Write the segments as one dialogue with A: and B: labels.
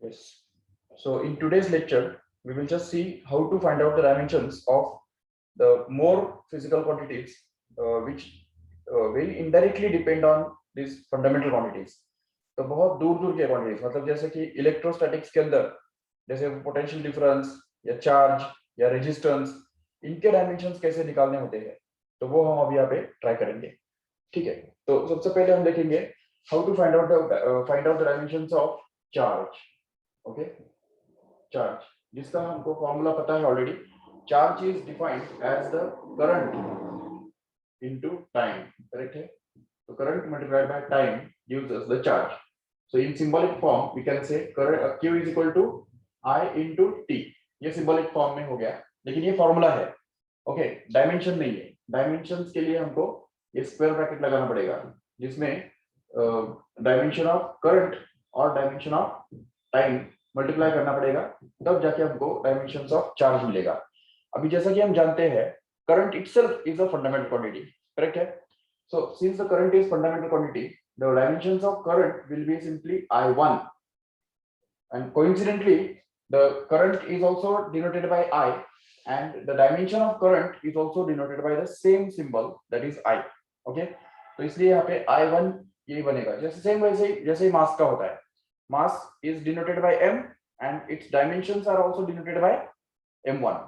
A: Yes. So in today's lecture, we will just see how to find out the dimensions of the more physical quantities, which will indirectly depend on these fundamental quantities. तो बहुत दूर दूर के quantities, मतलब जैसे कि electrostatics के अंदर जैसे पोटेंशियल डिफरेंस या चार्ज या रेजिस्टेंस, इनके डायमेंशंस कैसे निकालने होते हैं, तो वो हम अभी यहाँ पे ट्राई करेंगे. ठीक है. तो सबसे पहले हम देखेंगे how to find out the dimensions of charge. Okay. Charge जिसका हमको फॉर्मूला पता है already. Charge is defined as the current into time. Correct है. तो current multiplied by time gives us the charge. So in symbolic form we can say current Q is equal to I into T. ये symbolic form में हो गया, लेकिन ये formula है. Okay. Dimension नहीं है. डायमेंशंस के लिए हमको ये स्क्वायर ब्रैकेट लगाना पड़ेगा, जिसमें डायमेंशन ऑफ करंट और डायमेंशन ऑफ टाइम मल्टीप्लाई करना पड़ेगा, तब जाके हमको डायमेंशंस ऑफ चार्ज मिलेगा. अभी जैसा कि हम जानते हैं current itself is a fundamental quantity. Correct है. So since the current is fundamental quantity, the dimensions of current will be simply I1, and coincidentally the current is also denoted by I, and the dimension of current is also denoted by the same symbol, that is I. Okay. तो इसलिए यहाँ पे I1 ये बनेगा. जैसे same वैसे जैसे मास का होता है. Mass is denoted by m and its dimensions are also denoted by m1.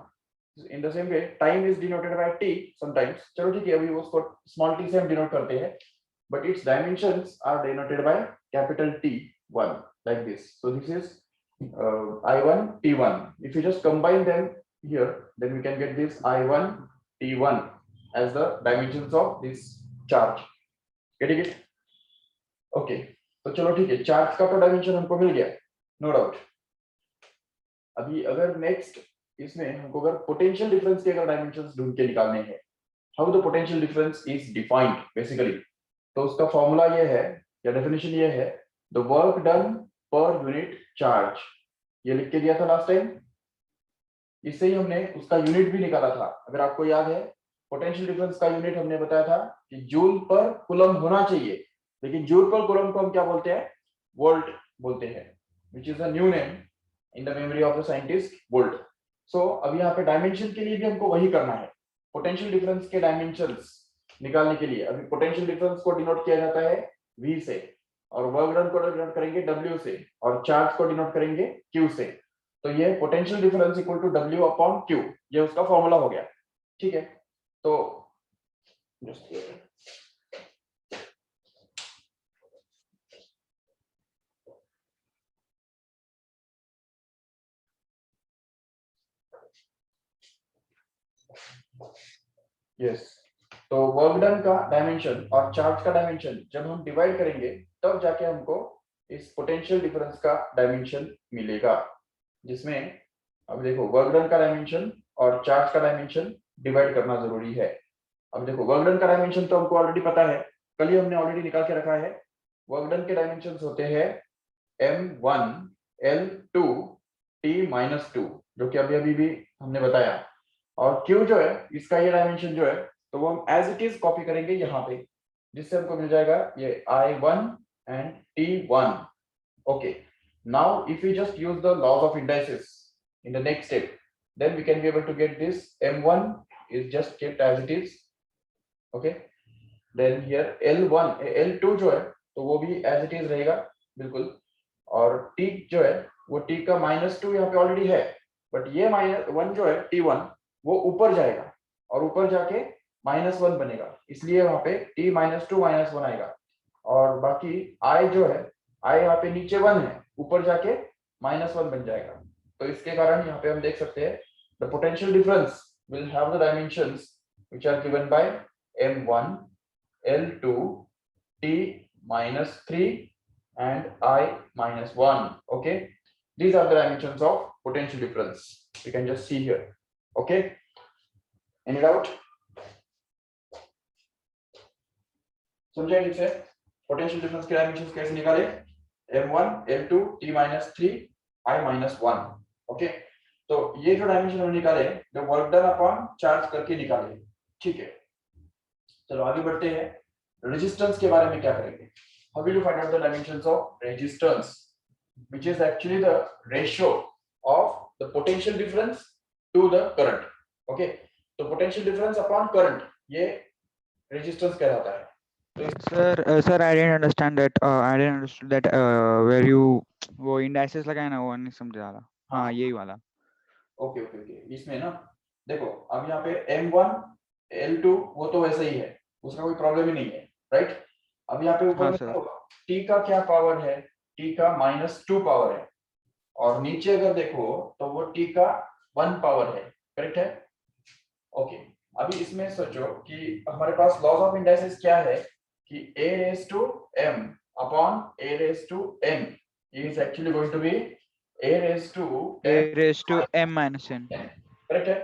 A: In the same way time is denoted by t sometimes. चलो ठीक है, अभी उसको small t से हम denote करते हैं, but its dimensions are denoted by capital T1, like this. So this is I1 T1. If you just combine them here, then we can get this I1 T1 as the dimensions of this charge. Getting it? Okay. तो चलो ठीक है, charge का तो dimension हमको मिल गया, no doubt. अभी अगर नेक्स्ट इसमें हमको अगर पोटेंशियल डिफरेंस के अगर डायमेंशंस ढूंढ के निकालने हैं, how the potential difference is defined basically, तो उसका फॉर्मूला ये है या डेफिनेशन ये है, the work done per unit charge. ये लिख के दिया था लास्ट टाइम. इससे ही हमने उसका यूनिट भी निकाला था. अगर आपको याद है, पोटेंशियल डिफरेंस का यूनिट हमने बताया था कि जूल पर कूलम होना चाहिए, लेकिन जूल पर कूलम को हम क्या बोलते हैं? वोल्ट बोलते हैं, which is a new name in the memory of the scientist, Volt. So अभी यहाँ पे डायमेंशन के लिए भी हमको वही करना है. पोटेंशियल डिफरेंस के डायमेंशंस निकालने के लिए अभी पोटेंशियल डिफरेंस को डिनोट किया जाता है V से, और वर्क डन को डिनोट करेंगे W से, और चार्ज को डिनोट करेंगे Q से. तो ये potential difference equal to W upon Q, ये उसका फॉर्मूला हो गया. ठीक है. तो यस. तो वर्क डन का डायमेंशन और चार्ज का डायमेंशन जब हम डिवाइड करेंगे, तब जाके हमको इस पोटेंशियल डिफरेंस का डायमेंशन मिलेगा, जिसमें अब देखो वर्क डन का डायमेंशन और चार्ज का डायमेंशन डिवाइड करना जरूरी है. अब देखो वर्क डन का डायमेंशन तो हमको ऑलरेडी पता है, कल ही हमने ऑलरेडी निकाल के रखा है. वर्क डन के डायमेंशंस होते हैं M1 L2 T-2, जो कि अभी भी हमने बताया. और Q जो है, इसका ये डायमेंशन जो है, तो वो हम एज इट इज कॉपी करेंगे यहाँ पे, जिससे हमको मिल जाएगा ये I1 and T1. Okay. Now if you just use the laws of indices in the next step, then we can be able to get this M1 is just kept as it is. Okay. Then here L1 L2 जो है, तो वो भी as it is रहेगा बिल्कुल. और T जो है, वो T का -2 यहाँ पे ऑलरेडी है, बट ये -1 जो है T1, वो ऊपर जाएगा और ऊपर जाके -1 बनेगा, इसलिए वहां पे T -2 -1 आएगा. और बाकी I जो है, I यहाँ पे नीचे 1 है, ऊपर जाके -1 बन जाएगा. तो इसके कारण यहाँ पे हम देख सकते हैं the potential difference will have the dimensions which are given by M1 L2 T-3 and I-1. Okay, these are the dimensions of potential difference. You can just see here. Okay, any doubt? समझे ठीक से? Potential difference के dimensions कैसे निकाले? M1 L2 T-3 I-1. Okay. तो ये जो dimension हमने निकाले, जो वर्क डन अपॉन चार्ज करके निकाले. ठीक है. चलो आगे बढ़ते हैं. रेजिस्टेंस के बारे में क्या करेंगे? How will you find out the dimensions of resistance? which is actually the ratio of the potential difference to the current. Okay, तो potential difference upon current ये resistance कहलाता है.
B: Sir, I didn't understand that. I didn't understand that where you वो indices लगाए ना वो नहीं समझा रहा. हाँ यही वाला.
A: ओके ओके ओके, इसमें ना देखो अब यहाँ पे M1 L2 वो तो वैसा ही है, उसका कोई प्रॉब्लम ही नहीं है, राइट. अब यहाँ पे ऊपर
B: हाँ
A: में
B: सर.
A: देखो T का क्या पावर है, T का -2 पावर है, और नीचे अगर देखो तो वो T का 1 पावर है, करेक्ट है. ओके, अभी इसमें सोचो कि हमारे पास लॉज ऑफ इंडाइसेस क्या है कि a raised to m upon a raised to n is actually going to be a raised to
B: A
A: m,
B: raised to m minus n.
A: Correct है.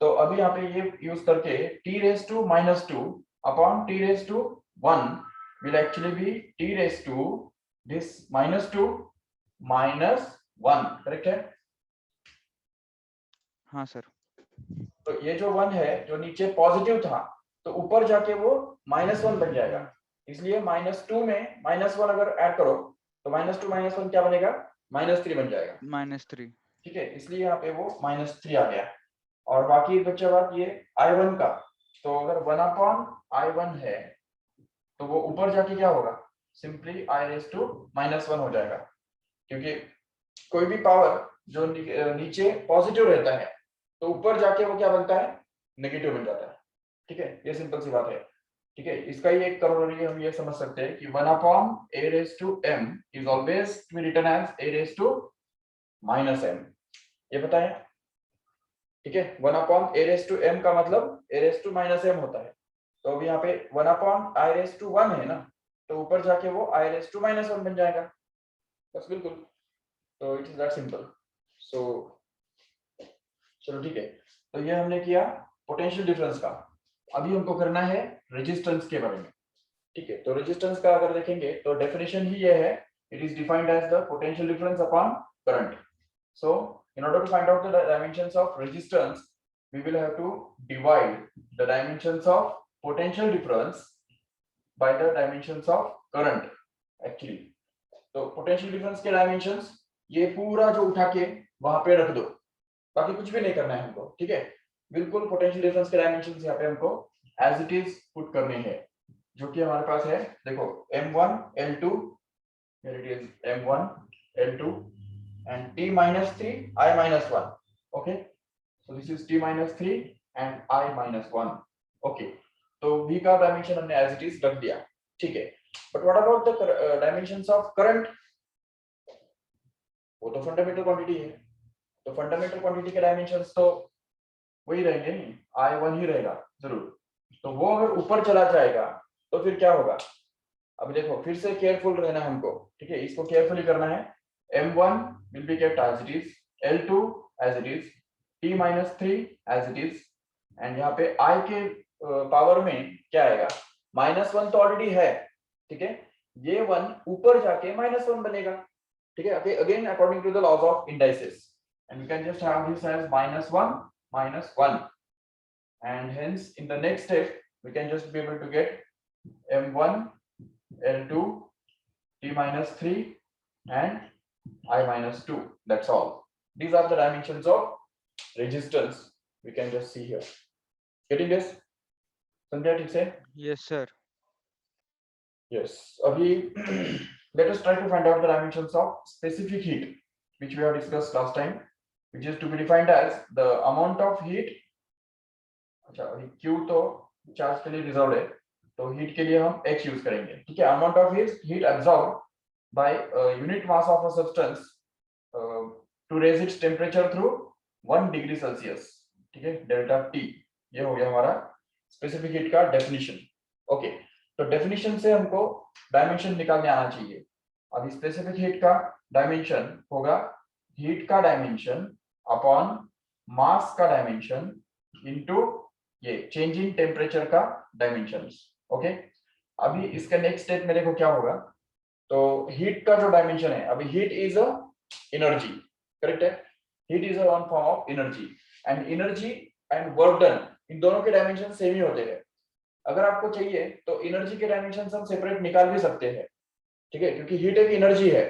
A: तो अभी यहाँ पे ये यूज करके t raised to -2 upon t raised to 1 will actually be t raised to this -2 minus 1, correct है.
B: हाँ sir.
A: तो ये जो 1 है जो नीचे पॉजिटिव था तो ऊपर जाके वो -1 बन जाएगा, इसलिए -2 में -1 अगर ऐड करो तो -2 -1 क्या बनेगा, -3 बन जाएगा.
B: -3.
A: ठीक है, इसलिए यहाँ पे वो -3 आ गया. और बाकी बचा बात ये I1 का, तो अगर 1/I1 है तो वो ऊपर जाके क्या होगा, सिंपली I raised to -1 हो जाएगा, क्योंकि कोई भी पावर जो नीचे पॉजिटिव रहता है तो ऊपर जाके वो क्या बनता है, नेगेटिव बन जाता है. ठीक है, ये सिंपल सी बात है. ठीक है, इसका ही एक करोड़री हम ये समझ सकते हैं कि 1/a raised to m is always to be written as a raised to -m, ये बताया. ठीक है, 1/a raised to m का मतलब a raised to -m होता है. तो अभी यहाँ पे 1/i raised to 1 है ना, तो ऊपर जाके वो i raised to -1 बन जाएगा, बस बिल्कुल. तो इट इज दैट सिंपल. सो चलो ठीक है, तो ये हमने किया पोटेंशियल डिफरेंस का. अभी हमको करना है रेजिस्टेंस के बारे में. ठीक है, तो रेजिस्टेंस का अगर देखेंगे तो डेफिनेशन ही ये है, it is defined as the potential difference upon current. So in order to find out the dimensions of resistance we will have to divide the dimensions of potential difference by the dimensions of current actually. तो potential difference के dimensions ये पूरा जो उठा के वहां पे रख दो, बाकी कुछ भी नहीं करना है हमको. ठीक है, बिल्कुल पोटेंशियल डिफरेंस के डायमेंशंस यहाँ पे हमको एज इट इज पुट करने हैं, जो कि हमारे पास है. देखो m1 l2, here it is m1 l2 and t minus 3 I minus 1. okay, so this is t minus 3 and I minus 1. okay, तो v का डायमेंशन हमने एज इट इज रख दिया. ठीक है, but what about the dimensions of current, वो तो fundamental quantity है, तो फंडामेंटल क्वांटिटी के डायमेंशंस तो वही रहेंगे नहीं, I1 ही रहेगा जरूर. तो वो अगर ऊपर चला जाएगा तो फिर क्या होगा, अब देखो फिर से केयरफुल रहना है हमको. ठीक है, इसको केयरफुली करना है. m1 will be kept as it is, l2 as it is, t minus 3 as it is, and यहाँ पे I के पावर में क्या आएगा, -1 तो ऑलरेडी है. ठीक है, ये 1 ऊपर जाके -1 बनेगा. ठीक है, again according to the laws of indices, and we can just have this as -1 -1, and hence in the next step we can just be able to get m1 l2 t minus 3 and I minus 2. That's all. These are the dimensions of resistance. We can just see here. Getting this? Sanjay, ठीक से?
B: Yes sir.
A: Yes. अभी let us try to find out the dimensions of specific heat, which we have discussed last time, which is to be defined as the amount of heat. अच्छा, अभी Q तो charge के लिए reserved है, तो heat के लिए हम H यूज करेंगे. ठीक है, amount of heat absorbed by unit mass of a substance to raise its temperature through 1 degree Celsius. ठीक है, डेल्टा T, ये हो गया हमारा स्पेसिफिक हीट का डेफिनेशन. ओके, तो डेफिनेशन से हमको डायमेंशन निकालने आना चाहिए. अभी स्पेसिफिक हीट का डायमेंशन होगा हीट का डायमेंशन अपॉन मास का डायमेंशन इनटू ये चेंज इन टेम्परेचर का डायमेंशंस. ओके, अभी इसका नेक्स्ट स्टेप में देखो क्या होगा. तो हीट का जो डायमेंशन है, अभी heat is a energy, correct है, heat is a one form of energy, and energy and work done in दोनों के डायमेंशन सेम ही होते हैं. अगर आपको चाहिए तो एनर्जी के डायमेंशन हम सेपरेट निकाल भी सकते हैं. ठीक है, क्योंकि हीट एक एनर्जी है,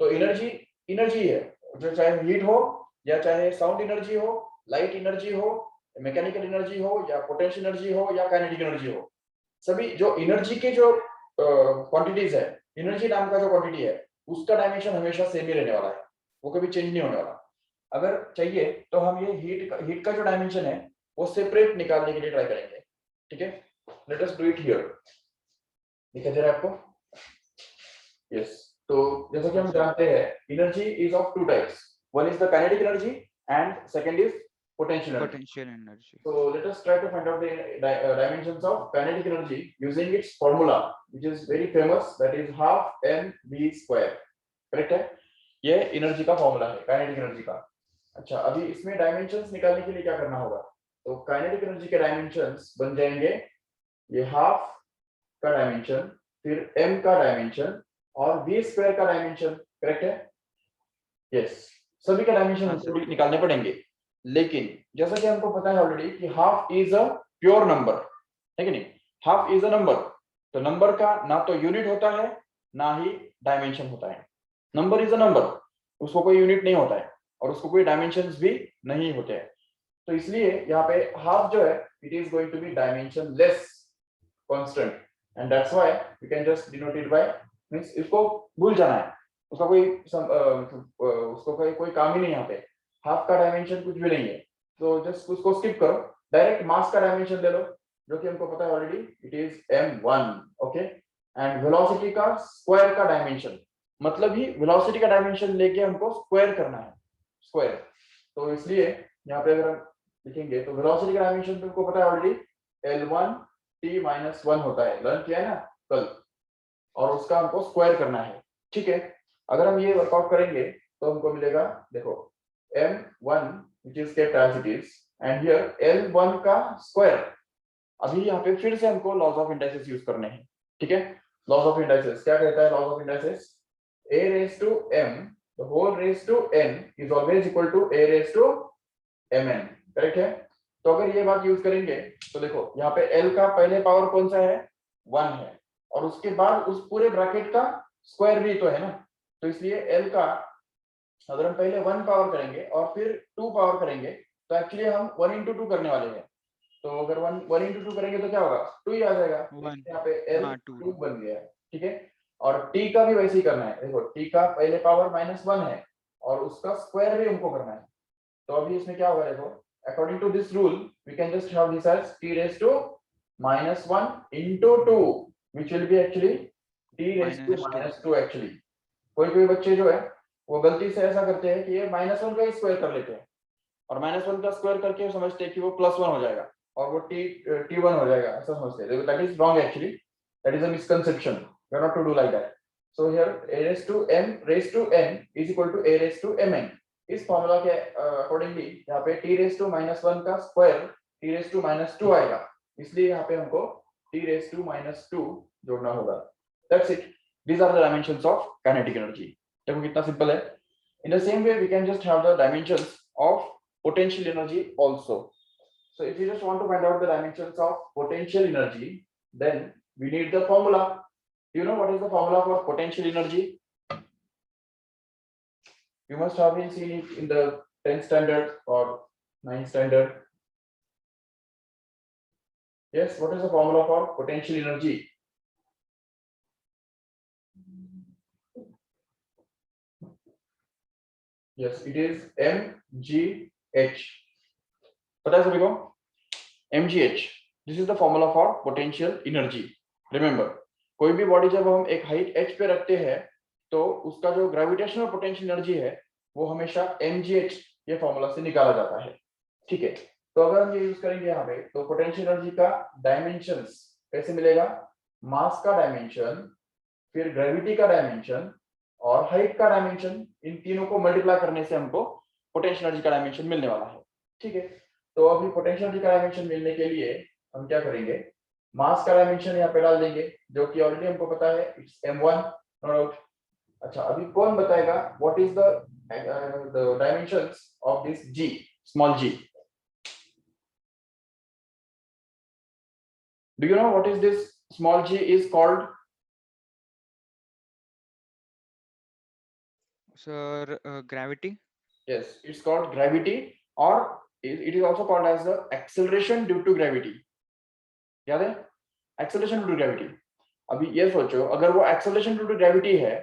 A: तो एनर्जी एनर्जी है, जो चाहे हीट हो या चाहे साउंड एनर्जी हो, लाइट एनर्जी हो, मैकेनिकल एनर्जी हो या पोटेंशियल एनर्जी हो या काइनेटिक एनर्जी हो, सभी जो एनर्जी के जो क्वांटिटीज है, एनर्जी नाम का जो क्वांटिटी है उसका डायमेंशन हमेशा सेम ही रहने वाला है, वो कभी चेंज नहीं होने वाला। अगर चाहिए तो हम ये हीट का जो डायमेंशन है वो सेपरेट निकालने के लिए ट्राई करेंगे, ठीक है। Let us do it here. दिखाई दे रहा है आपको? यस। तो जैसा कि हम जानते हैं energy is of two types, one is the kinetic energy and second is potential energy.
B: Potential energy.
A: So let us try to find out the dimensions of kinetic energy using its formula, which is very famous, that is half mv square. Correct है? ये energy का formula है kinetic energy का। अच्छा, अभी इसमें dimensions निकालने के लिए क्या करना होगा? तो काइनेटिक एनर्जी के डायमेंशंस बन जाएंगे ये हाफ का डायमेंशन, फिर m का डायमेंशन और v स्क्वायर का डायमेंशन। करेक्ट है? यस, सभी का डायमेंशन
B: हाँ,
A: हमको निकालने पड़ेंगे। लेकिन जैसा कि हमको पता है ऑलरेडी कि half is a pure number, है कि नहीं? हाफ इज अ नंबर, तो नंबर का ना तो यूनिट होता है ना ही डायमेंशन होता है। नंबर इज अ नंबर, उसको कोई यूनिट नहीं होता है और उसको कोई डायमेंशंस भी नहीं होते हैं। तो इसलिए यहाँ पे हाफ जो है it is going to be dimensionless constant, and that's why we can just denote it by, means इसको भूल जाना है, उसका उसको कोई काम ही नहीं यहाँ पे। हाफ का डायमेंशन कुछ भी नहीं है, तो जस्ट उसको स्किप करो, डायरेक्ट मास का डायमेंशन ले लो जो कि हमको पता है already, it is m1। Okay, and velocity का स्क्वायर का डायमेंशन, मतलब ही वेलोसिटी का डायमेंशन लेके हमको स्क्वायर करना है, स्क्वायर। तो इसलिए यहाँ पे अगर हम लिखेंगे तो वेलोसिटी का डायमेंशन तुमको पता है ऑलरेडी, L1 t-1 होता है, लर्न किया है ना कल, और उसका हमको स्क्वायर करना है, ठीक है। अगर हम ये वर्कआउट करेंगे तो हमको मिलेगा, देखो m1 which is kept as it is and here L1 का स्क्वायर। अभी यहाँ पे फिर से हमको लॉज ऑफ इंडाइसेस यूज करने हैं, ठीक है। लॉज ऑफ इंडाइसेस क्या कहता है? Laws of indices a raised to m the whole raised to n is always equal to a raised to mn, correct है? तो अगर ये बात यूज करेंगे तो देखो यहाँ पे l का पहले पावर कौन सा है? 1 है, और उसके बाद उस पूरे ब्रैकेट का स्क्वायर भी तो है ना, तो इसलिए l का अगर हम पहले 1 पावर करेंगे और फिर 2 पावर करेंगे तो एक्चुअली हम 1 into 2 करने वाले हैं। तो अगर 1 into 2 करेंगे तो क्या होगा? 2 ही आ जाएगा।
B: One.
A: यहाँ पे L
B: हाँ, 2.
A: 2 बन गया, ठीक है। और T का भी वैसे ही करना है, देखो T का पहले पावर -1 है और उसका स्क्वायर भी हमको करना है। तो अभी इसमें क्या होगा? देखो, according to this rule we can just have this as T raised to -1 into 2 which will be actually T raised to -2 actually. कोई बच्चे जो है वो गलती से ऐसा करते हैं कि ये -1 का स्क्वायर कर लेते हैं और -1 का स्क्वायर करके समझते हैं कि वो +1 हो जाएगा और वो t1 हो जाएगा, ऐसा समझते हैं। That is wrong actually, that is a misconception, we are not to do like that. So here a raised to m raised to n is equal to a raised to mn। इस formula के accordingly यहाँ पे t raised to -1 का square t raised to -2 आएगा, इसलिए यहाँ पे हमको t raised to -2 जोड़ना होगा। That's it, these are the dimensions of kinetic energy। देखो कितना सिंपल है। In the same way we can just have the dimensions of potential energy also। So if you just want to find out the dimensions of potential energy, then we need the formula। Do you know what is the formula for potential energy? You must have been seen it in the 10th standard or 9th standard। Yes, what is the formula for potential energy? Yes, it is mgh। पता है सभी को? mgh, this is the formula for potential energy। Remember, कोई भी body जब हम एक height h पे रखते हैं तो उसका जो ग्रेविटेशनल पोटेंशियल एनर्जी है वो हमेशा mgh ये फॉर्मूला से निकाला जाता है, ठीक है। तो अगर हम ये यूज करेंगे यहाँ पे तो पोटेंशियल एनर्जी का डायमेंशंस कैसे मिलेगा? मास का डायमेंशन, फिर ग्रेविटी का डायमेंशन और हाइट का डायमेंशन, इन तीनों को मल्टीप्लाई करने से हमको पोटेंशियल एनर्जी का डायमेंशन मिलने वाला है, ठीक है। तो अभी पोटेंशियल एनर्जी का डायमेंशन मिलने के लिए हम क्या करेंगे? मास का डायमेंशन यहाँ पे डाल देंगे जो कि ऑलरेडी हमको पता है, इट्स m1, नो डाउट। अच्छा, अभी कौन बताएगा what is the dimensions of this g, small g? Do you know what is this small g is called?
B: Sir, gravity.
A: Yes, it's called gravity, or it is also called as the acceleration due to gravity. याद है acceleration due to gravity? अभी ये सोचो, अगर वो acceleration due to gravity है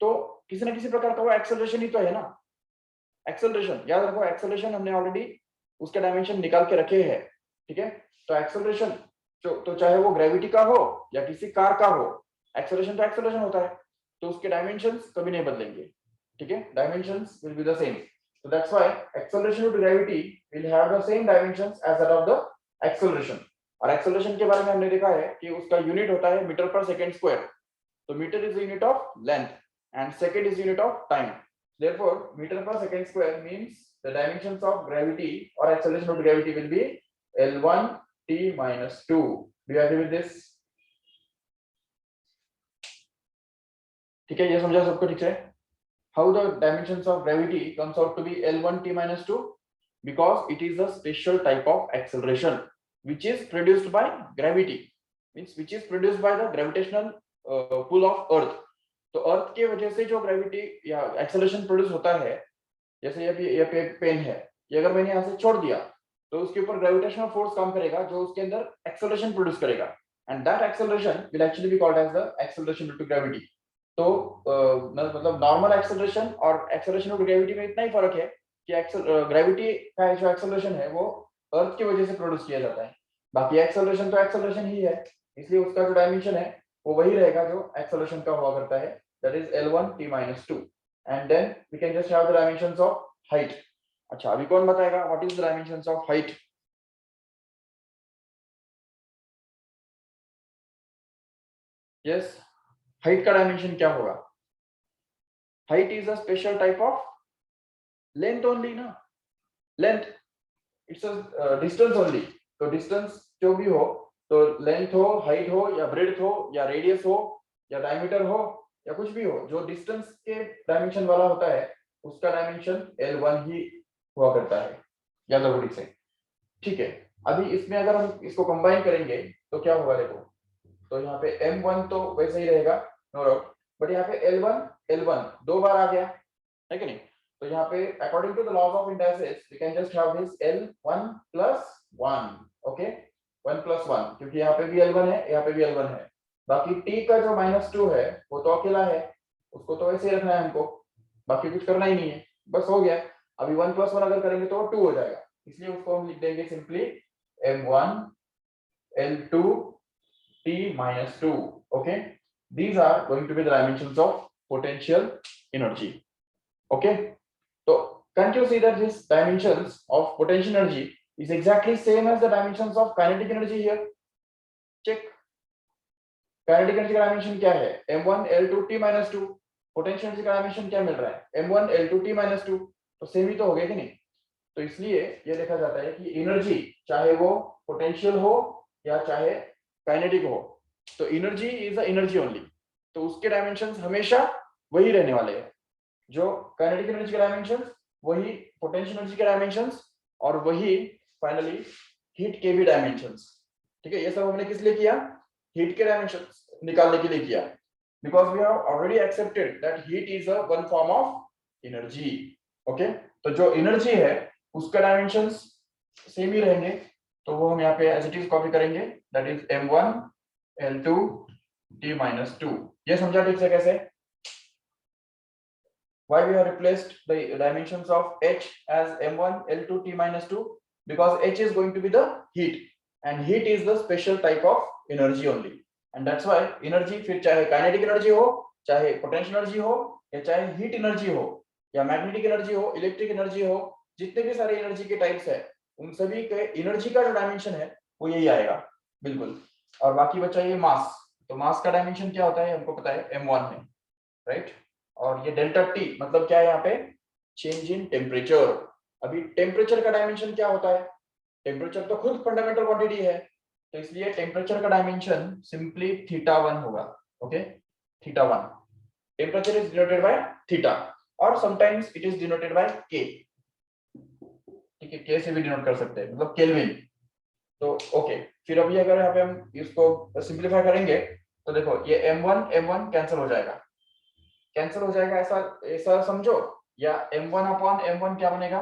A: तो किसी ना किसी प्रकार का वो acceleration ही तो है ना. Acceleration याद रखो, acceleration हमने ऑलरेडी उसके डायमेंशन निकाल के रखे हैं, ठीक है. तो acceleration तो चाहे वो ग्रेविटी का हो या किसी कार का हो, acceleration तो acceleration होता है, तो उसके डायमेंशंस कभी नहीं बदलेंगे, ठीक है. Dimensions will be the same. So that's why acceleration due to gravity will have the same dimensions as that of the acceleration. और acceleration के बारे में हमने देखा है कि उसका यूनिट होता है मीटर पर सेकंड स्क्वायर. तो metre is unit of length and second is unit of time. Therefore, meter per second square means the dimensions of gravity or acceleration of gravity will be L1 t minus 2. Do you agree with this? ठीक है, ये समझा सबको ठीक है? How the dimensions of gravity comes out to be L1 t minus 2? Because it is a special type of acceleration which is produced by gravity, means which is produced by the gravitational pull of earth. तो अर्थ के वजह से जो gravity या acceleration produce होता है, जैसे ये पेन है, ये अगर मैंने यहाँ से छोड़ दिया तो उसके ऊपर ग्रेविटेशनल फोर्स काम करेगा जो उसके अंदर एक्सेलरेशन प्रोड्यूस करेगा, and that acceleration will actually be called as the acceleration due to gravity. तो मतलब नॉर्मल एक्सेलरेशन और एक्सेलरेशन ड्यू टू ग्रेविटी में इतना ही फर्क है कि ग्रेविटी का जो एक्सेलरेशन है वो अर्थ की वजह से प्रोड्यूस किया जाता है, बाकी एक्सेलरेशन तो एक्सेलरेशन ही है, इसलिए उसका जो डायमेंशन है वो वही रहेगा जो एक्सेलरेशन का हुआ करता है, that is L1 t minus 2. And then we can just have the dimensions of height. अच्छा, अभी कौन बताएगा what is the dimensions of height? Yes, height का dimension क्या होगा? Height is a special type of length only ना, length, it's a distance only. तो distance जो भी हो, तो length हो, height हो या breadth हो या radius हो या diameter हो या कुछ भी हो, जो डिस्टेंस के डायमेंशन वाला होता है उसका डायमेंशन L1 ही हुआ करता है, याद रखो ठीक से, ठीक है. अभी इसमें अगर हम इसको कंबाइन करेंगे तो क्या होगा देखो, तो यहाँ पे M1 तो वैसे ही रहेगा नो डाउट, बट यहाँ पे L1 दो बार आ गया है कि नहीं. तो यहाँ पे according to the laws of indices we can just have this L1 plus 1, okay, 1 plus 1, क्योंकि यहाँ पे भी L1 है, यहाँ पे भी L1 है. बाकी t का जो -2 है वो तो अकेला है, उसको तो ऐसे ही रखना है हमको, बाकी कुछ करना ही नहीं है, बस हो गया. अभी 1 plus 1 अगर करेंगे तो 2 हो जाएगा, इसलिए उसको हम लिख देंगे simply M1 L2 t minus 2. Okay, these are going to be the dimensions of potential energy. Okay, so can't you see that these dimensions of potential energy is exactly same as the dimensions of kinetic energy here? Check. Kinetic energy का dimension क्या है? m1 l2 t minus 2. Potential energy का dimension क्या मिल रहा है? m1 l2 t minus 2. तो same ही तो हो गया कि नहीं? तो इसलिए ये देखा जाता है कि एनर्जी चाहे वो पोटेंशियल हो या चाहे काइनेटिक हो, तो energy is a energy only, तो उसके डायमेंशंस हमेशा वही रहने वाले हैं. जो काइनेटिक एनर्जी के डायमेंशंस वही पोटेंशियल एनर्जी के डायमेंशंस और वही फाइनली हीट के भी डायमेंशंस. ठीक है, ये सब हमने किस लिए किया? हीट के डायमेंशंस निकालने के लिए किया, because we have already accepted that heat is a one form of energy. Okay, तो जो एनर्जी है उसका डायमेंशंस सेम ही रहेंगे, तो वो हम यहाँ पे एज इट इज कॉपी करेंगे, that is m1 l2 t minus 2. ये समझा ठीक से कैसे? Why we have replaced the dimensions of h as m1 l2 t minus 2? Because h is going to be the heat, and heat is the special type of energy only, and that's why energy फिर चाहे kinetic energy हो, चाहे potential energy हो, या चाहे heat energy हो, या magnetic energy हो, electric energy हो, जितने भी सारे energy के types है, उन सभी के energy का जो dimension है वो यही आएगा बिल्कुल. और बाकी बचा ये mass, तो mass का dimension क्या होता है हमको पता है, m1 है, राइट. और ये डेल्टा टी मतलब क्या है यहाँ पे? Change in temperature. अभी टेम्परेचर का डायमेंशन क्या होता है? टेम्परेचर तो खुद फंडामेंटल क्वांटिटी है, तो इसलिए टेम्परेचर का डायमेंशन सिंपली θ1 होगा. Okay, θ1. Temperature is denoted by theta और sometimes it is denoted by K. ठीक है, के से भी डिनोट कर सकते हैं, मतलब केल्विन. तो ओके, फिर अभी अगर यहाँ पे हम इसको सिंपलीफाई करेंगे तो देखो ये m1 कैंसिल हो जाएगा, कैंसिल हो जाएगा, ऐसा ऐसा समझो, या m1 upon m1 क्या बनेगा,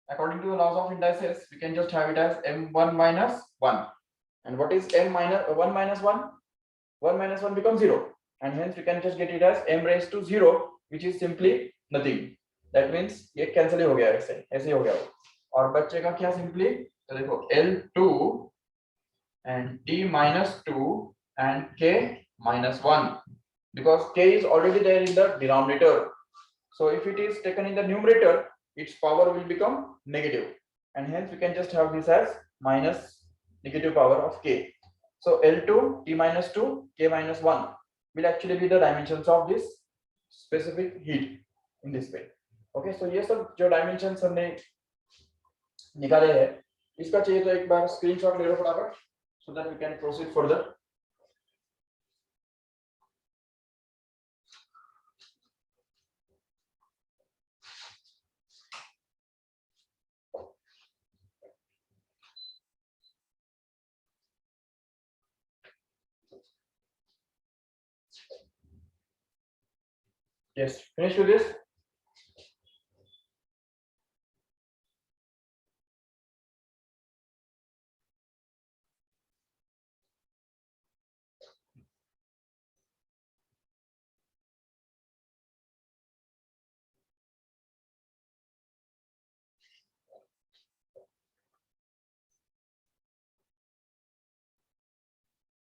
A: according to the laws of indices we can just have it as m1 minus 1, and what is m minus 1 minus 1, 1 minus 1 becomes 0, and hence we can just get it as m raised to 0, which is simply nothing. That means ये cancel हो गया, ऐसे ऐसे हो गया वो, और बचेगा क्या सिंपली, तो देखो L2 and t minus 2 and k minus 1, because k is already there in the denominator, so if it is taken in the numerator its power will become negative, and hence we can just have this as minus negative power of k. So L2 t minus 2 k minus 1 will actually be the dimensions of this specific heat in this way. Okay, so ये सब जो dimensions हमने निकाले हैं, इसका चाहिए तो एक बार स्क्रीनशॉट ले लो फटाफट, so that we can proceed further. Yes, finish with this.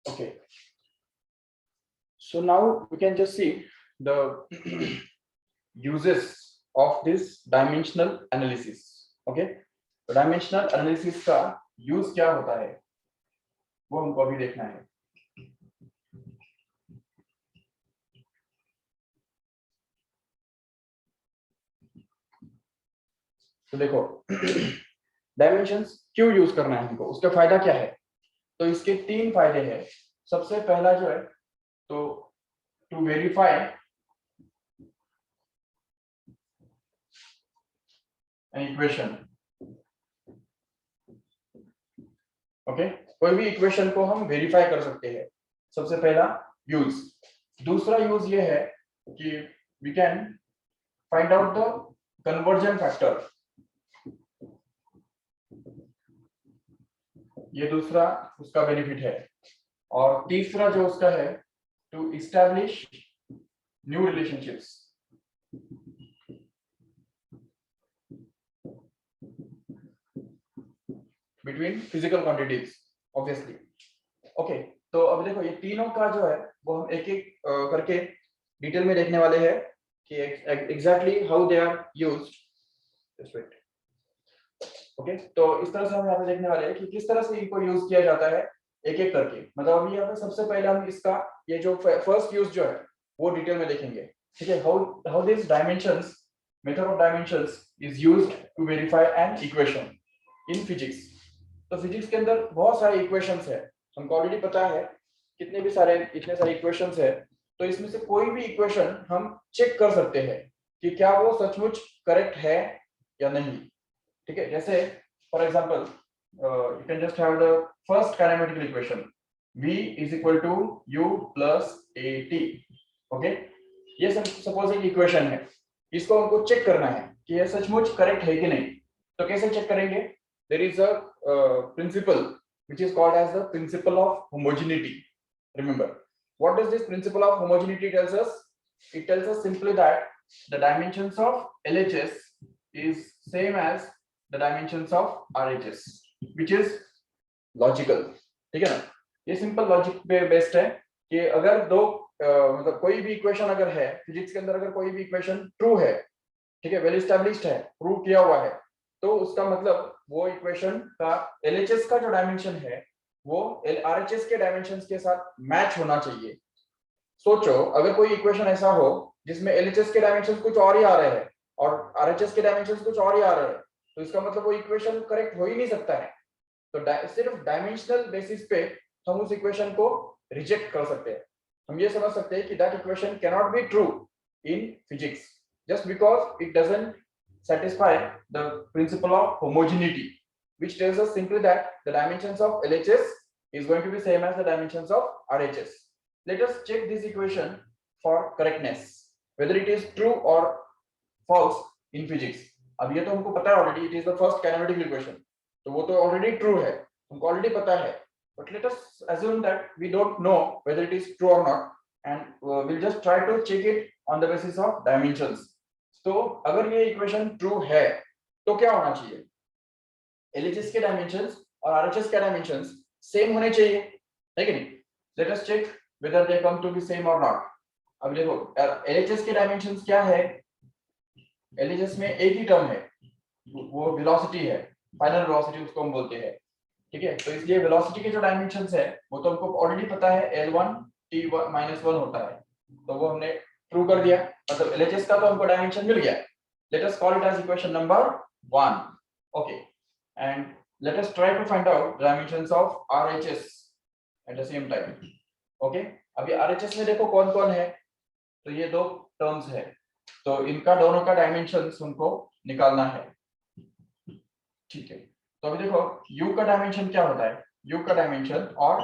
A: Okay. So now we can just see the uses of this dimensional analysis. Okay. तो dimensional analysis का use क्या होता है वो हमको अभी देखना है. तो देखो डायमेंशंस क्यों यूज करना है हमको, उसका फायदा क्या है, तो इसके तीन फायदे हैं. सबसे पहला जो है, तो to verify an equation. Okay, कोई भी इक्वेशन को हम वेरीफाई कर सकते हैं, सबसे पहला यूज. दूसरा यूज ये है कि we can find out the conversion factor. ये दूसरा उसका बेनिफिट है. और तीसरा जो उसका है, to establish new relationships. Between physical quantities obviously. Okay, तो अब देखो ये तीनों का जो है वो हम एक एक करके डिटेल में देखने वाले हैं कि exactly how they are used. Just wait. Okay, तो इस तरह से हम यहाँ पे देखने वाले हैं कि किस तरह से इनको यूज किया जाता है एक एक करके. मतलब अभी यहाँ पे सबसे पहले हम इसका ये जो फर्स्ट यूज जो है वो डिटेल में देखेंगे. ठीक है, how this dimensions, method of dimensions is used to verify an equation in physics. तो फिजिक्स के अंदर बहुत सारे इक्वेशंस है, हमको ऑलरेडी पता है कितने भी सारे इतने सारे इक्वेशंस है. तो इसमें से कोई भी इक्वेशन हम चेक कर सकते हैं कि क्या वो सचमुच करेक्ट है या नहीं. ठीक है, जैसे for example you can just have the first kinematical equation v is equal to u plus at. Okay, ये सपोज एक इक्वेशन है, इसको हमको चेक करना है कि ये सचमुच करेक्ट है कि नहीं. तो कैसे चेक करेंगे? There is a principle which is called as the principle of homogeneity. Remember, what does this principle of homogeneity tells us? It tells us simply that the dimensions of LHS is same as the dimensions of RHS, which is logical. ठीक है ना, ये simple logic पे based है कि अगर दो मतलब कोई भी इक्वेशन अगर है फिजिक्स के अंदर, अगर कोई भी इक्वेशन ट्रू है, ठीक है, वेल एस्टैब्लिश्ड है, प्रूव किया हुआ है, तो उसका मतलब वो इक्वेशन का LHS का जो डायमेंशन है वो RHS के डायमेंशंस के साथ मैच होना चाहिए. सोचो अगर कोई इक्वेशन ऐसा हो जिसमें LHS के डायमेंशंस कुछ और ही आ रहे हैं और RHS के डायमेंशंस कुछ और ही आ रहे हैं, तो इसका मतलब वो इक्वेशन करेक्ट हो ही नहीं सकता है. तो सिर्फ डायमेंशनल बेसिस पे हम उस इक्वेशन को रिजेक्ट कर सकते हैं. हम ये समझ सकते हैं कि that equation can not be true in physics just because it doesn't satisfy the principle of homogeneity, which tells us simply that the dimensions of LHS is going to be same as the dimensions of RHS. Let us check this equation for correctness. whether it is true or false in physics. अब ये तो हमको पता है already, it is the first kinematic equation, तो वो तो already true है, हमको ऑलरेडी पता है. But let us assume that we don't know whether it is true or not, and we'll just try to check it on the basis of dimensions. तो अगर ये इक्वेशन ट्रू है तो क्या होना चाहिए? LHS के डायमेंशंस और RHS के डायमेंशंस सेम होने चाहिए, है कि नहीं? Let us check whether they come to be same or not. अब देखो LHS के डायमेंशंस क्या है? LHS में एक ही टर्म है, वो वेलोसिटी है, फाइनल वेलोसिटी उसको हम बोलते हैं, ठीक है? तो इसलिए वेलोसिटी के जो डायमेंशंस है वो तो हमको ऑलरेडी पता है, L1 T-1 होता है, तो वो हमने प्रूव कर दिया, मतलब LHS का तो हमको डायमेंशन मिल गया. Let us call it as equation number 1. Okay, and let us try to find out the dimensions of RHS at the same time. Okay, अभी RHS में देखो कौन कौन है, तो ये दो टर्म्स है, तो इनका दोनों का डायमेंशंस उनको निकालना है, ठीक है? तो अभी देखो U का डायमेंशन क्या होता है? U का डायमेंशन और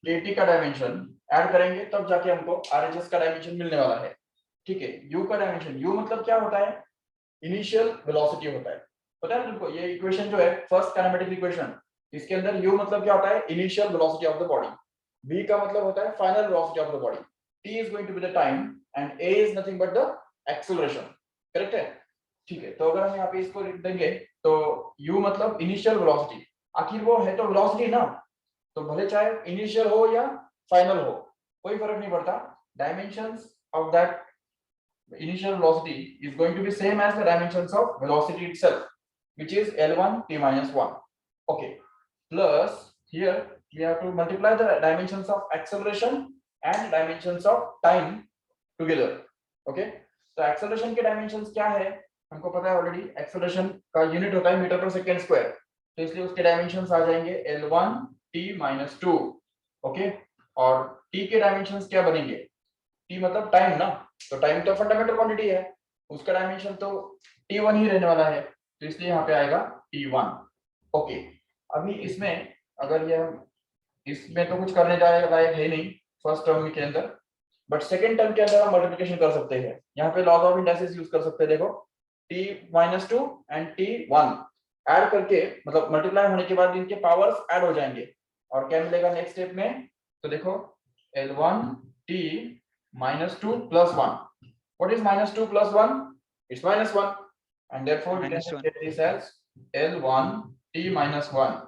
A: AT का डायमेंशन ऐड करेंगे तब जाके हमको RHS का डायमेंशन मिलने वाला है, ठीक है? U का डायमेंशन, U मतलब क्या होता है? इनिशियल वेलोसिटी होता है, पता है तुमको? ये इक्वेशन जो है फर्स्ट काइनेमेटिक इक्वेशन, इसके अंदर U मतलब क्या होता है? Initial velocity of the body, V का मतलब होता है final velocity of the body, T is going to be the time and A is nothing but the acceleration, correct है? ठीक है, तो अगर हम यहाँ पे इसको लिख देंगे तो U मतलब इनिशियल वेलोसिटी, आखिर वो है तो वेलोसिटी ना, तो भले चाहे इनिशियल हो या फाइनल हो, कोई फर्क नहीं पड़ता. Dimensions of that initial velocity is going to be same as the dimensions of velocity itself, which is L1 T minus 1. Okay, plus here we have to multiply the dimensions of acceleration and dimensions of time together. Okay, तो acceleration के dimensions क्या है हमको पता है already, acceleration का unit होता है मीटर पर सेकेंड स्क्वायर, तो इसलिए उसके dimensions आ जाएंगे L1 T minus 2. ओके, और T के dimensions क्या बनेंगे? T मतलब टाइम ना, तो टाइम तो फंडामेंटल क्वांटिटी है, उसका डायमेंशन तो T1 ही रहने वाला है, तो इसलिए यहाँ पे आएगा T1. ओके, अभी इसमें अगर ये हम इसमें तो कुछ करने जाए लायक है नहीं फर्स्ट टर्म के अंदर, बट सेकंड टर्म के अंदर हम मल्टीप्लिकेशन कर सकते हैं, यहाँ पे लॉज ऑफ इंडाइसेस यूज कर सकते हैं. देखो T-2 एंड T1 ऐड करके, मतलब मल्टीप्लाई होने के बाद इनके पावर्स ऐड हो जाएंगे, और क्या मिलेगा नेक्स्ट स्टेप में? तो देखो L1 T minus 2 plus 1. What is minus 2 plus 1? It's minus 1, and therefore we can
B: -1.
A: get this as L1 T minus 1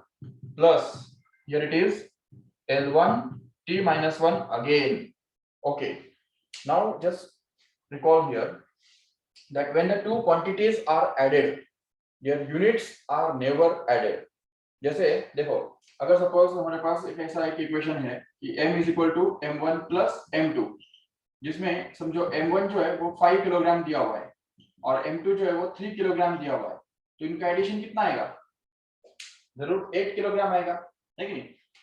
A: plus, here it is L1 T minus 1 again. Okay, now just recall here that when the two quantities are added, their units are never added. जैसे देखो, अगर suppose हमारे पास एक ऐसा एक equation है कि m is equal to m1 plus m2, जिसमें समझो m1 जो है वो 5 किलोग्राम दिया हुआ है और m2 जो है वो 3 किलोग्राम दिया हुआ है, तो इनका एडिशन कितना आएगा? जरूर 8 किलोग्राम आएगा, है कि नहीं?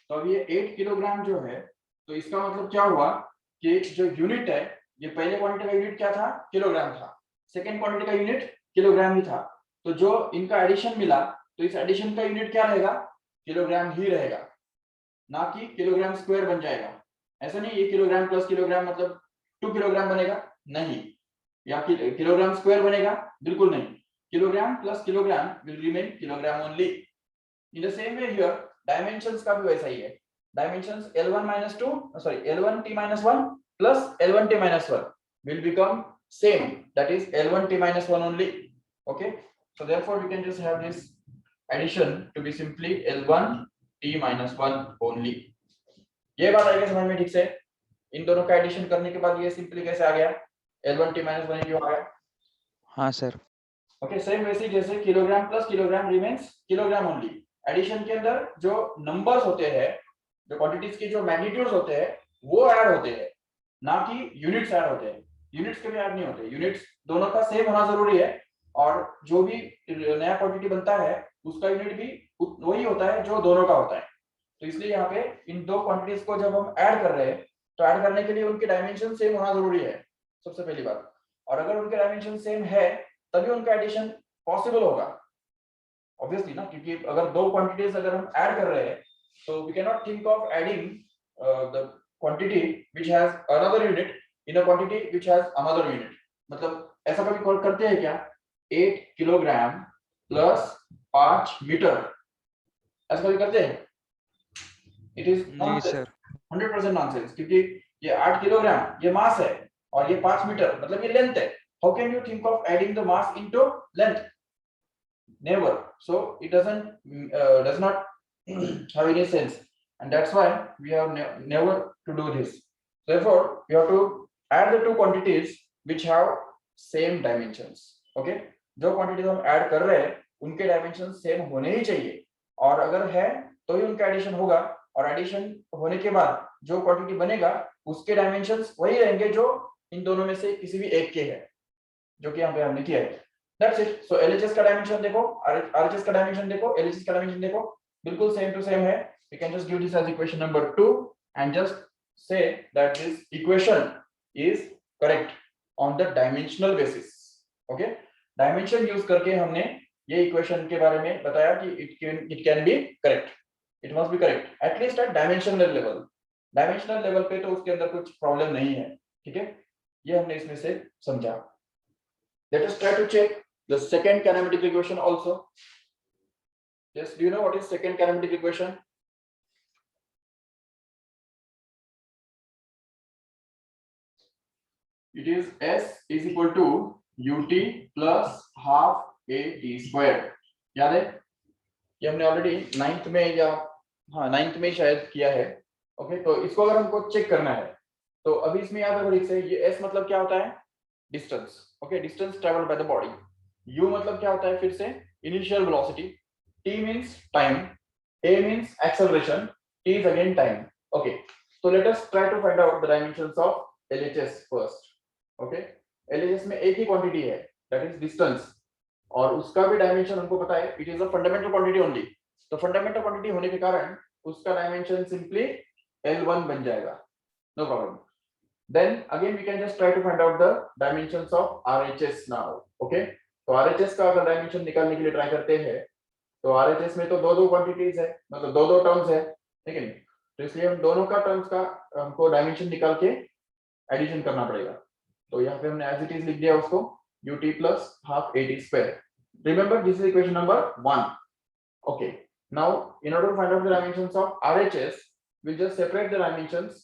A: तो अब ये 8 किलोग्राम जो है, तो इसका मतलब क्या हुआ कि जो यूनिट है, ये पहले क्वांटिटी का यूनिट क्या था? किलोग्राम था, सेकेंड क्वांटिटी का यूनिट किलोग्राम ही था, तो जो इनका एडिशन मिला, तो इस एडिशन का यूनिट क्या रहेगा? किलोग्राम ही रहेगा, ना कि किलोग्राम स्क्वायर बन जाएगा. ऐसा नहीं ये किलोग्राम प्लस किलोग्राम मतलब 2 किलोग्राम बनेगा, नहीं, या किलोग्राम स्क्वायर बनेगा, बिल्कुल नहीं. Kilogram plus kilogram will remain kilogram only. In the same way here dimensions का भी वैसा ही है. Dimensions L1 minus 2, sorry, L1 T minus 1 plus L1 T minus 1 will become same, that is L1 T minus 1 only. Okay, so therefore we can just have this addition to be simply L1 T minus 1 only. ये बात आएगी समझ में ठीक से? इन दोनों का addition करने के बाद ये सिंपली कैसे आ गया? L1 T minus 1 क्यों आ गया?
B: हाँ सर.
A: ओके, सेम वैसे जैसे kilogram plus kilogram remains kilogram only. Addition के अंदर जो नंबर्स होते हैं, जो क्वांटिटीज के जो मैग्नीट्यूड्स होते हैं, वो ऐड होते हैं, ना कि यूनिट्स ऐड होते हैं. यूनिट्स कभी ऐड नहीं होते. यूनिट्स दोनों का सेम होना जरूरी है, और जो भी नया क्वांटिटी बनता है उसका यूनिट भी वही होता है जो दोनों का होता है. तो इसलिए यहाँ पे इन दो क्वांटिटीज को जब हम ऐड कर रहे हैं, तो ऐड करने के लिए उनके डायमेंशन सेम होना जरूरी है, सबसे पहली बात. और अगर उनके डायमेंशन सेम है तभी उनका एडिशन पॉसिबल होगा, ऑब्वियसली ना, क्योंकि अगर दो क्वांटिटीज अगर हम ऐड कर रहे हैं, तो we can not think of adding the quantity which has another unit in a quantity which has another unit. मतलब ऐसा कभी कॉल करते हैं क्या 8 किलोग्राम प्लस 5 मीटर, ऐसा कभी करते हैं? इट इज
B: नहीं सर।
A: 100% नॉनसेंस, क्योंकि ये 8 किलोग्राम ये मास है और ये 5 मीटर मतलब ये लेंथ है. How can you think of adding the mass into length? Never. So it does not have any sense, and that's why we have never to do this. Therefore we have to add the two quantities which have same dimensions. Okay, जो quantities हम add कर रहे हैं उनके dimensions same होने ही चाहिए, और अगर है तो ही उनका addition होगा, और addition होने के बाद जो quantity बनेगा उसके dimensions वही रहेंगे जो इन दोनों में से किसी भी एक के है, जो कि यहाँ पे हमने किया है. That's it. So LHS का dimension देखो, RHS का dimension देखो, LHS का dimension देखो, बिल्कुल same to same है. We can just give this as equation number 2 and just say that this equation is correct on the dimensional basis. Okay? Dimension use करके हमने ये equation के बारे में बताया कि it can be correct. It must be correct at least at dimensional level. Dimensional level पे तो उसके अंदर कुछ problem नहीं है. ठीक है? ये हमने इसमें से समझा. Let us try to check the second kinematic equation also. Yes, do you know what is second kinematic equation? It is S is equal to ut plus half at square. याद है? ये हमने ऑलरेडी 9th में या हाँ 9th में शायद किया है. ओके, तो इसको अगर हमको चेक करना है तो अभी इसमें याद रखो ठीक से, ये S मतलब क्या होता है? Distance. Okay, distance travelled by the body. U मतलब क्या होता है फिर से? Initial velocity. T means time. A means acceleration. T is again time. Okay, so let us try to find out the dimensions of LHS first. Okay, LHS में एक ही quantity है, that is distance, और उसका भी dimension हमको पता है, it is a fundamental quantity only. तो fundamental quantity होने के कारण उसका dimension simply L1 बन जाएगा, no problem. Then again we can just try to find out the dimensions of RHS now. Okay, तो RHS का अगर डायमेंशन निकालने के लिए ट्राई करते हैं तो RHS में तो दो क्वांटिटीज है, मतलब दो टर्म्स है, ठीक है? तो इसलिए हम दोनों का टर्म्स का हमको डायमेंशन निकाल के एडिशन करना पड़ेगा. तो यहाँ पे हमने एज इट इज लिख दिया उसको ut plus half at square. Remember this is equation number 1. Okay, now in order to find out the dimensions of RHS, we'll just separate the dimensions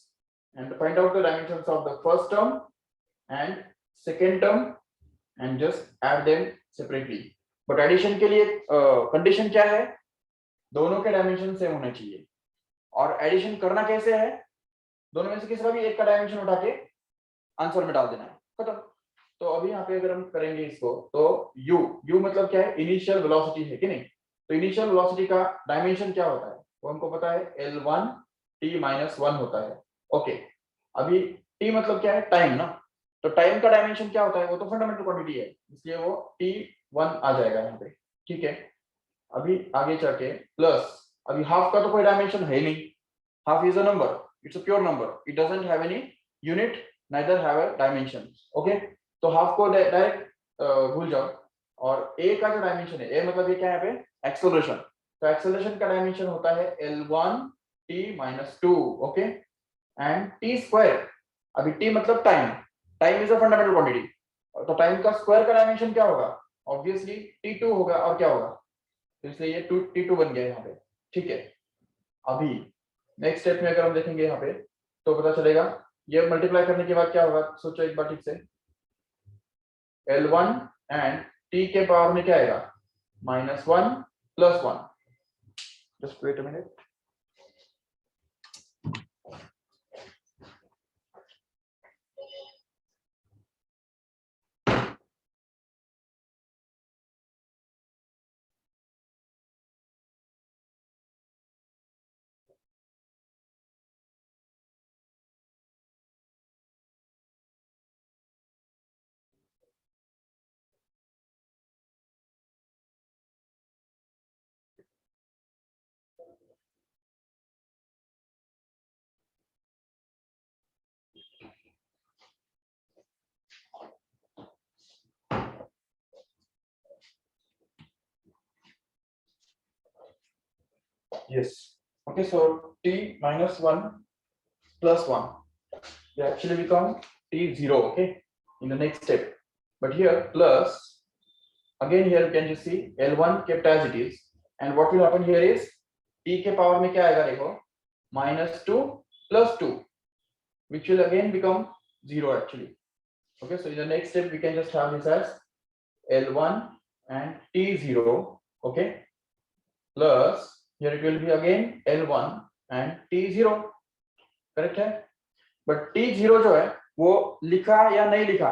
A: and find out the dimensions of the first term and second term and just add them separately. But addition के लिए condition क्या है? दोनों के dimension same होने चाहिए. और addition करना कैसे है? दोनों में से किसी का भी एक का dimension उठा के आंसर में डाल देना है, खत्म. तो अभी यहाँ पे अगर हम करेंगे इसको तो u मतलब क्या है? इनिशियल वेलोसिटी है कि नहीं? तो इनिशियल वेलोसिटी का डायमेंशन क्या होता है? वो हमको पता है L1 t-1 होता है. ओके, अभी t मतलब क्या है? टाइम ना. तो टाइम का डायमेंशन क्या होता है? वो तो फंडामेंटल क्वांटिटी है, इसलिए वो t1 आ जाएगा यहाँ पे. ठीक है, अभी आगे चल के प्लस, अभी हाफ का तो कोई डायमेंशन है नहीं. Half is a number, it's a pure number, it doesn't have any unit, neither have a dimension. Okay, तो हाफ को डायरेक्ट भूल जाओ. और a का जो डायमेंशन है, a मतलब ये क्या है यहाँ पे? एक्सेलरेशन. तो एक्सेलरेशन का डायमेंशन होता है L1 t-2. Okay, and t square, अभी t मतलब time, time is a fundamental quantity, तो टाइम का स्क्वायर का डायमेंशन क्या होगा? ऑब्वियसली t2 होगा, और क्या होगा? तो इसलिए ये t2 बन गया यहाँ पे. ठीक है, अभी नेक्स्ट स्टेप में अगर हम देखेंगे यहाँ पे तो पता चलेगा ये मल्टीप्लाई करने के बाद क्या होगा. सोचो एक बार ठीक से, L1 एंड t के पावर में क्या आएगा? -1 + 1. Just wait a minute. Yes. Okay, so t -1 + 1. They actually become t0, okay, in the next step. But here plus, again here you can just see L1 kept as it is, and what will happen here is t के power में क्या आएगा देखो, -2 + 2, which will again become 0 actually. Okay, so in the next step we can just have this as L1 and t0, okay, plus here it will be again L1 and t0, correct है. But t0 जो है वो लिखा या नहीं लिखा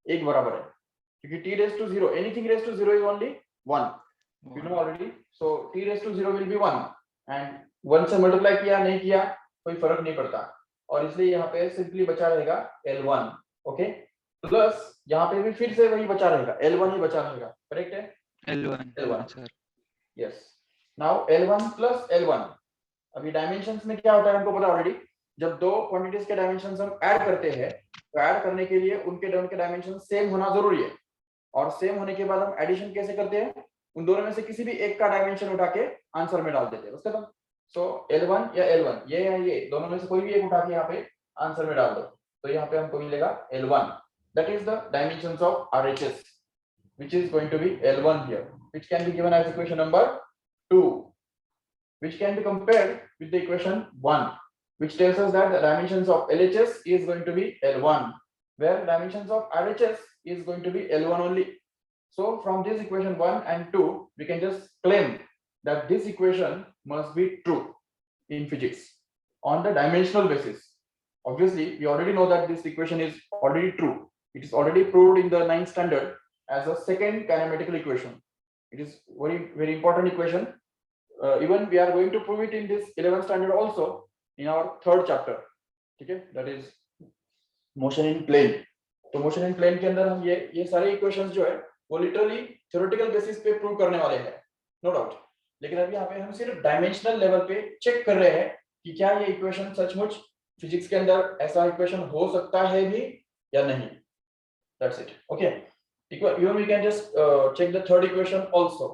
A: एक बराबर है, क्योंकि t raised to 0, anything raised to 0 is only 1, you know already. So t raised to 0 will be 1, and 1 से मल्टीप्लाई किया नहीं किया कोई फर्क नहीं पड़ता, और इसलिए यहाँ पे सिंपली बचा रहेगा L1, ओके, प्लस यहाँ पे भी फिर से वही बचा रहेगा, L1 ही बचा रहेगा, करेक्ट है.
B: L1 sir.
A: Yes, now L1 plus L1. अभी डायमेंशंस में क्या होता है हमको पता ऑलरेडी, जब दो क्वांटिटीज के डायमेंशंस हम ऐड करते हैं तो ऐड करने के लिए उनके दोनों के डायमेंशन सेम होना जरूरी है, और सेम होने के बाद हम एडिशन कैसे करते हैं, उन दोनों में से किसी भी एक का डायमेंशन उठा के आंसर में डाल देते हैं, उसके बाद सो L1 या L1 ये या ये दोनों में से कोई भी एक उठा के यहाँ पे आंसर में डाल दो, तो यहाँ पे हमको मिलेगा L1. That is the dimensions of RHS, which is going to be L1 here, which can be given as equation number 2, which can be compared with the equation 1, which tells us that the dimensions of LHS is going to be L1, where dimensions of RHS is going to be L1 only. So from this equation 1 and 2, we can just claim that this equation must be true in physics on the dimensional basis. Obviously, we already know that this equation is already true. It is already proved in the 9th standard as a second kinematical equation. It is very important equation. Even we are going to prove it in this 11th standard also, in our 3rd chapter, ठीक है, that is motion in plane. तो motion in plane के अंदर हम ये सारे equations जो है वो लिटरली थ्योरेटिकल बेसिस पे प्रूव करने वाले हैं, नो डाउट. लेकिन अभी यहाँ पे हम सिर्फ डायमेंशनल लेवल पे चेक कर रहे हैं कि क्या ये इक्वेशन सचमुच फिजिक्स के अंदर ऐसा इक्वेशन हो सकता है भी या नहीं. That's it, okay. Even we can just check the 3rd equation also,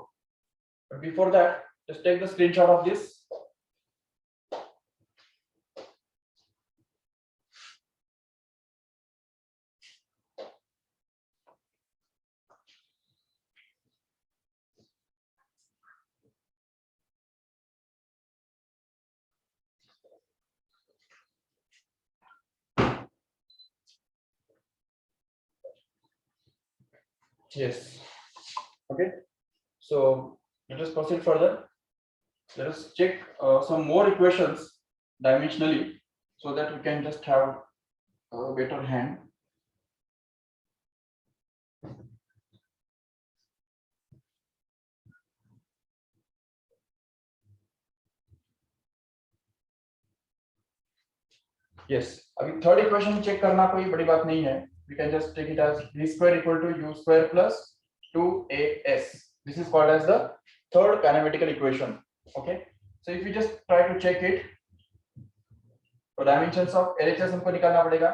A: but before that just take the screenshot of this. Yes, okay, so let us proceed further. Let us check some more equations dimensionally so that we can just have a better hand. Yes, अभी third equation check करना कोई बड़ी बात नहीं है. We can just take it as v square equal to u square plus 2as. This is called as the third kinematical equation. Okay, so if you just try to check it, तो dimensions of LHS हमको निकालना पड़ेगा,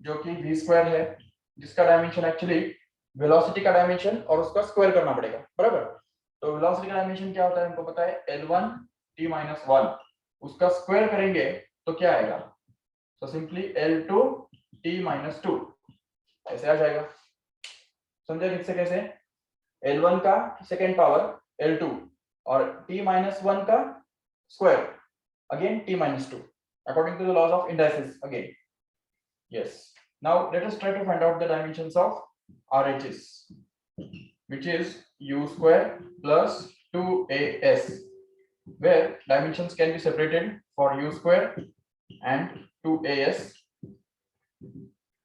A: जो कि v square है, जिसका dimension actually velocity का dimension और उसका स्क्वायर करना पड़ेगा, बराबर. तो वेलोसिटी का डायमेंशन क्या होता है हमको पता है, L1 t-1, उसका स्क्वायर करेंगे तो क्या आएगा, तो सिंपली L2 t-2 ऐसे आ जाएगा. समझे ठीक से कैसे, L1 का सेकेंड पावर L2 और t-1 का square again t-2 according to the laws of indices again. Yes, now let us try to find out the dimensions of RHS, which is u square plus 2as, where dimensions can be separated for u square and 2as,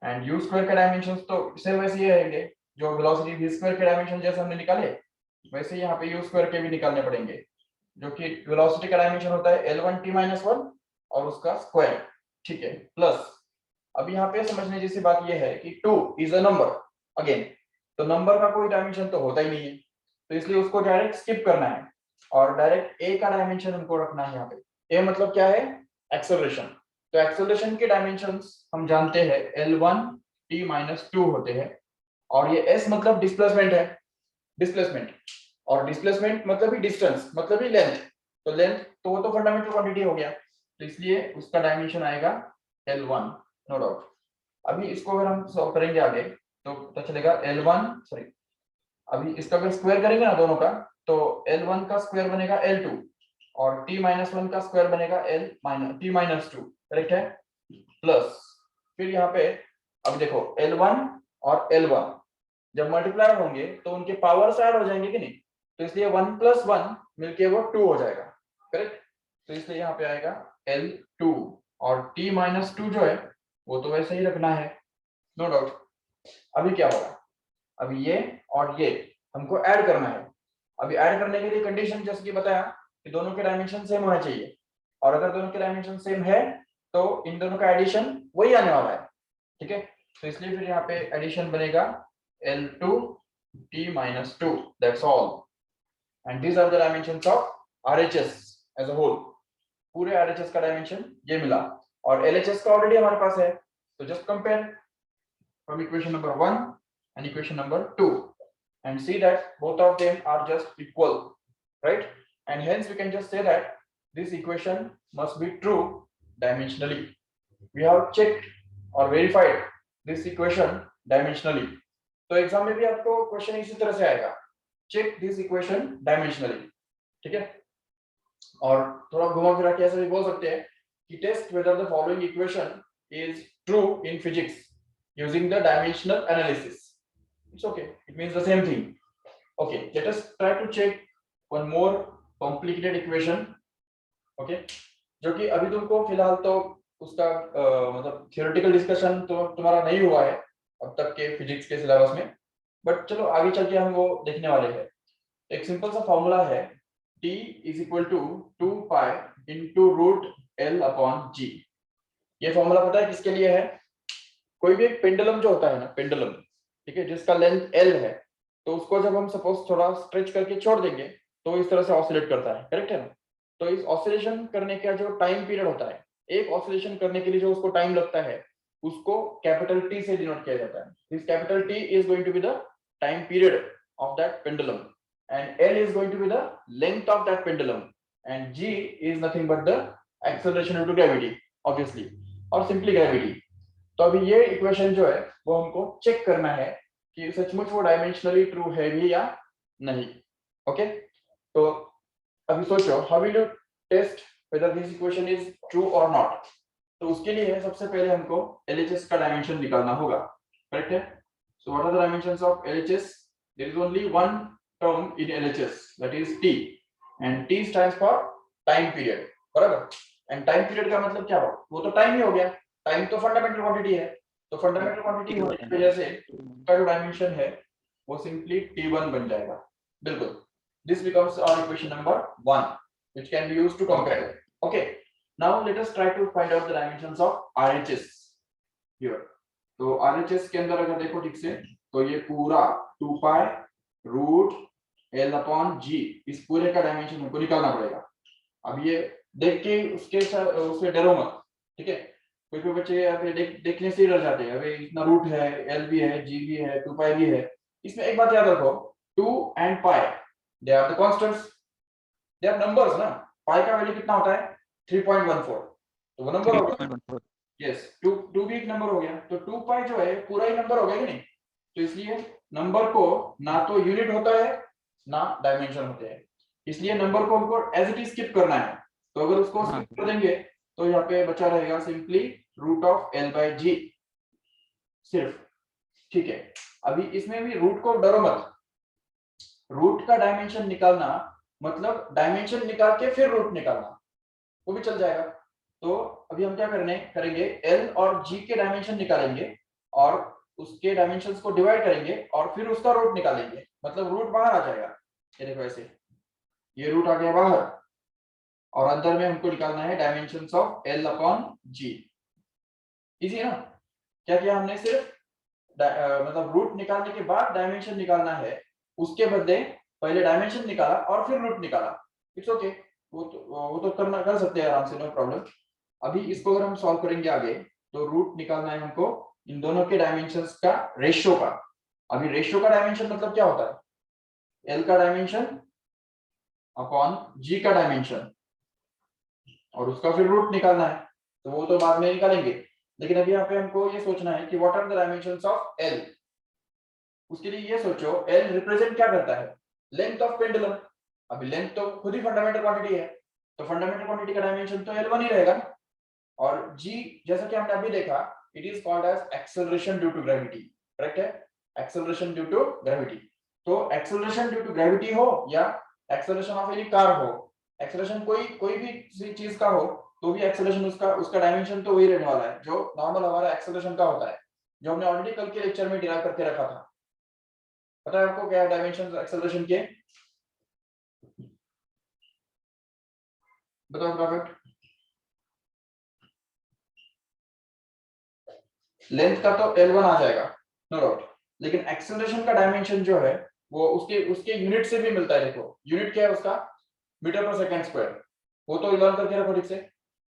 A: and u square के dimensions तो same वैसे ही रहेंगे, जो velocity v square के dimension जैसे हमने निकाले वैसे यहाँ पे u square के भी निकालने पड़ेंगे, जो कि velocity का dimension होता है L1 t-1 और उसका स्क्वायर, ठीक है, प्लस. अब यहाँ पे समझने जैसी बात ये है कि 2 इज अ नंबर अगेन, तो नंबर का कोई डायमेंशन तो होता ही नहीं है, तो इसलिए उसको डायरेक्ट स्किप करना है और डायरेक्ट a का डायमेंशन हमको रखना है. यहाँ पे a मतलब क्या है, एक्सेलरेशन. तो एक्सेलरेशन के डायमेंशंस हम जानते हैं L1 t-2 होते हैं, और ये s मतलब डिस्प्लेसमेंट है, डिस्प्लेसमेंट, और डिस्प्लेसमेंट मतलब ही डिस्टेंस, मतलब ही लेंथ, तो लेंथ तो वो तो फंडामेंटल क्वांटिटी हो गया, तो इसलिए उसका डायमेंशन आएगा L1, नो डाउट. अभी इसको अगर हम सॉल्व करेंगे आगे तो पता चलेगा L1 सॉरी, अभी इसका अगर स्क्वायर करेंगे ना दोनों का, तो L1 का स्क्वायर बनेगा L2 और t-1 का स्क्वायर बनेगा t-2, करेक्ट है। प्लस फिर यहाँ पे अब देखो L1 और L1 जब मल्टीप्लाई होंगे तो उनके पावर्स ऐड हो जाएंगे कि नहीं, तो इसलिए 1 + 1 मिलके वो 2 हो जाएगा, करेक्ट। तो इसलिए यहाँ पे आएगा L2 और t-2 जो है वो तो वैसे ही रखना है, नो डाउट। अभी क्या होगा, अभी ये और ये हमको ऐड करना है। अभी ऐड करने के लिए कंडीशन जैसे कि बताया कि दोनों के डायमेंशन सेम होना चाहिए, और अगर दोनों के डायमेंशन सेम है तो इन दोनों का एडिशन वही आने वाला है, ठीक है। तो इसलिए फिर यहाँ पे एडिशन बनेगा L2 t-2, that's all, and these are the dimensions of RHS as a whole. पूरे RHS का डायमेंशन ये मिला, और LHS का ऑलरेडी हमारे पास है, तो just compare from equation number 1 and equation number 2 and see that both of them are just equal, right? And hence we can just say that this equation must be true dimensionally. We have checked or verified this equation dimensionally. तो exam में भी आपको question इसी तरह से आएगा, check this equation dimensionally, ठीक है। और थोड़ा घुमा फिरा के ऐसे भी बोल सकते हैं कि test whether the following equation is true in physics using the dimensional analysis. It's okay, it means the same thing. Okay, let us try to check one more complicated equation, okay, जो कि अभी तुमको फिलहाल तो उसका मतलब theoretical discussion तो तुम्हारा नहीं हुआ है अब तक के फिजिक्स के सिलेबस में, बट चलो आगे चल के हम वो देखने वाले हैं। एक सिंपल सा फॉर्मूला है t = 2 pi into root L/g। ये फॉर्मूला पता है किसके लिए है, कोई भी एक पेंडुलम जो होता है ना, पेंडुलम, ठीक है, जिसका लेंथ L है, तो उसको जब हम सपोज थोड़ा स्ट्रेच करके छोड़ देंगे तो इस तरह से ऑसिलेट करता है, करेक्ट है ना। तो इस ऑसिलेशन करने का जो टाइम पीरियड होता है, एक ऑसिलेशन करने के लिए जो उसको टाइम लगता है, उसको कैपिटल T से डिनोट किया जाता है। This capital T is going to be the time period of that pendulum, and L is going to be the length of that pendulum, and G is nothing but the acceleration due to gravity, obviously, और simply gravity। तो अभी ये equation जो है वो हमको check करना है कि सचमुच वो डायमेंशनली ट्रू है भी या नहीं, ओके। तो अभी सोचो, how will you test whether this equation is true or not। तो उसके लिए सबसे पहले हमको LHS का डायमेंशन निकालना होगा, करेक्ट है। So what are the dimensions of LHS, there is only one term in LHS, that is T, and T stands for time period, बराबर। एंड टाइम पीरियड का मतलब क्या हुआ, वो तो टाइम ही हो गया, टाइम तो फंडामेंटल क्वांटिटी है, तो फंडामेंटल क्वांटिटी होने की वजह से उसका जो डायमेंशन है वो सिंपली T1 बन जाएगा, बिल्कुल। This becomes our equation number 1 which can be used to compare, okay। now let us try to find out the dimensions of RHS here। तो RHS के अंदर अगर देखो ठीक से, तो ये पूरा 2 pi root L/g, इस पूरे का डायमेंशन हमको निकालना पड़ेगा। अब ये देख के उसके डरो मत, ठीक है। कोई बच्चे या फिर देखने से ही डर जाते हैं, अबे इतना रूट है, L भी है, G भी है, 2 pi भी है। इसमें एक बात याद रखो, 2 and pi they are the constants, they are numbers ना। pi का वैल्यू कितना होता है 3.14, तो वो नंबर हो गया, यस। 2 भी एक नंबर हो गया, तो 2 pi जो है पूरा ही नंबर हो गया कि नहीं। तो इसलिए नंबर को ना तो यूनिट होता है ना डायमेंशन होते हैं, इसलिए नंबर को हमको एज इट इज स्किप करना है। तो अगर उसको स्किप कर देंगे तो यहाँ पे बचा रहेगा सिंपली √L/g सिर्फ, ठीक है। अभी इसमें भी रूट को डरो मत, रूट का डायमेंशन निकालना मतलब डायमेंशन निकाल के फिर रूट निकालना, वो भी चल जाएगा। तो अभी हम क्या करेंगे L और G के डायमेंशन निकालेंगे और उसके डायमेंशंस को डिवाइड करेंगे और फिर उसका रूट निकालेंगे, मतलब रूट बाहर आ जाएगा। ये देखो ऐसे, ये रूट आ गया बाहर और अंदर में हमको निकालना है डायमेंशंस ऑफ L/g। इजी है ना। क्या किया हमने, सिर्फ मतलब रूट निकालने के बाद डायमेंशन निकालना है, उसके बदले पहले डायमेंशन निकाला और फिर रूट निकाला। इट्स ओके, वो तो कर सकते हैं आराम से, नो प्रॉब्लम। अभी इसको अगर हम सॉल्व करेंगे आगे, तो रूट निकालना है हमको इन दोनों के डायमेंशंस का रेशियो का। अभी रेशियो का डायमेंशन मतलब क्या होता है, L का डायमेंशन अपॉन G का डायमेंशन, और उसका फिर रूट निकालना है, तो वो तो बाद में निकालेंगे। लेकिन अभी यहाँ पे हमको ये सोचना है कि what are the dimensions of L. उसके लिए ये सोचो एल रिप्रेजेंट क्या करता है, लेंथ ऑफ पेंडुलम। अभी लेंथ तो खुद ही फंडामेंटल क्वांटिटी है, तो फंडामेंटल क्वांटिटी का डायमेंशन तो L1 ही रहेगा। और G जैसा कि हमने अभी देखा, it is called as acceleration due to gravity, correct है, एक्सेलरेशन ड्यू टू ग्रेविटी। तो एक्सेलरेशन ड्यू टू ग्रेविटी हो या एक्सेलरेशन ऑफ एनी कार हो, एक्सेलरेशन कोई भी चीज का हो, तो भी एक्सेलरेशन उसका डायमेंशन तो वही रहने वाला है जो नॉर्मल हमारा एक्सेलरेशन का होता है, जो हमने ऑलरेडी कल के लेक्चर में डिराइव करके रखा था। पता है आपको क्या डायमेंशन एक्सेलरेशन के, बताओ प्रॉफिट। लेंथ का तो L1 आ जाएगा, नो डाउट, लेकिन एक्सेलरेशन का डायमेंशन जो है वो उसके उसके यूनिट से भी मिलता है। देखो यूनिट क्या है उसका, मीटर पर सेकंड स्क्वायर, वो तो लर्न करके रखो ठीक से।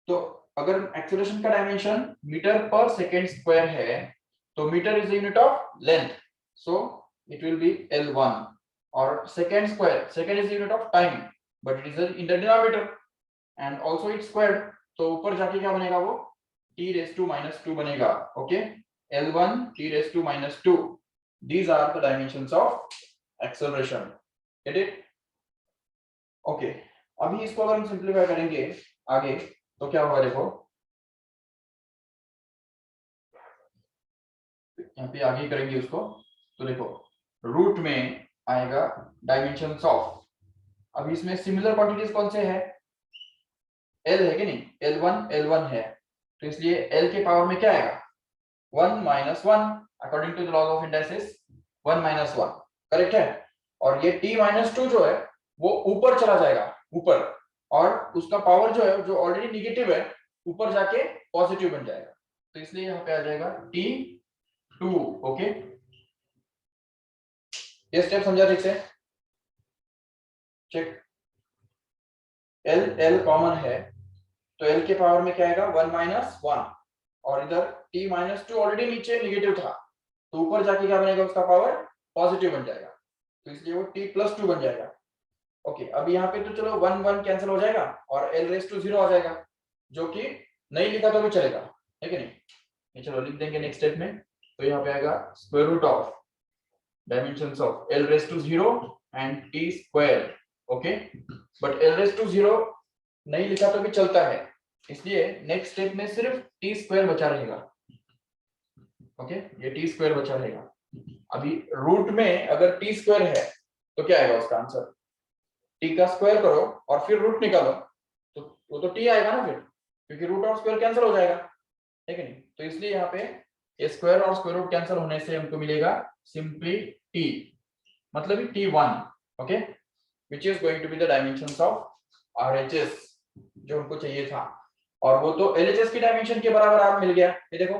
A: तो अगर एक्सेलरेशन का डायमेंशन मीटर पर सेकंड स्क्वायर है, तो metre is the unit of length, so it will be L1। और second square, second is the unit of time, but it is in the denominator and also it's squared, तो ऊपर जाके क्या बनेगा वो t⁻² बनेगा। Okay, L1 t⁻², these are the dimensions of acceleration, get it? Okay, अभी इसको अगर हम सिंपलीफाई करेंगे आगे तो क्या होगा, देखो यहाँ पे आगे करेंगे उसको, तो देखो रूट में आएगा डायमेंशंस ऑफ, अभी इसमें सिमिलर क्वांटिटीज कौन से है, L है कि नहीं, L1 है, तो इसलिए L के पावर में क्या आएगा 1 - 1 according to the law of indices, 1 - 1, correct है। और ये t-2 जो है वो ऊपर चला जाएगा, ऊपर, और उसका पावर जो है जो ऑलरेडी निगेटिव है ऊपर जाके पॉजिटिव बन जाएगा, तो इसलिए यहाँ पे आ जाएगा t2। ओके, ये स्टेप समझा ठीक से, चेक। L कॉमन है, तो L के पावर में क्या आएगा 1 - 1, और इधर t-2 ऑलरेडी नीचे निगेटिव था, तो ऊपर जाके क्या बनेगा उसका पावर पॉजिटिव बन जाएगा, तो इसलिए वो t+2 बन जाएगा। ओके, अब यहाँ पे तो चलो 1 1 कैंसिल हो जाएगा और L⁻0 आ जाएगा, जो कि नहीं लिखा तो भी चलेगा, है कि नहीं, ये चलो लिख देंगे नेक्स्ट स्टेप में। तो यहाँ पे आएगा square root of dimensions of L⁻0 and t²। Okay, but L⁻0 नहीं लिखा तो भी चलता है, इसलिए नेक्स्ट स्टेप में सिर्फ t² बचा रहेगा। ओके, ये t² बचा रहेगा। अभी रूट में अगर t² है तो क्या आएगा उसका आंसर, t का स्क्वायर करो और फिर रूट निकालो, तो वो तो t आएगा ना फिर, क्योंकि रूट और स्क्वायर कैंसिल हो जाएगा, है कि नहीं। तो इसलिए यहाँ पे ये स्क्वायर और स्क्वायर रूट कैंसिल होने से हमको मिलेगा सिंपली t, मतलब t1, okay, which is going to be the dimensions of RHS जो हमको चाहिए था, और वो तो LHS की डायमेंशन के बराबर आप मिल गया। ये देखो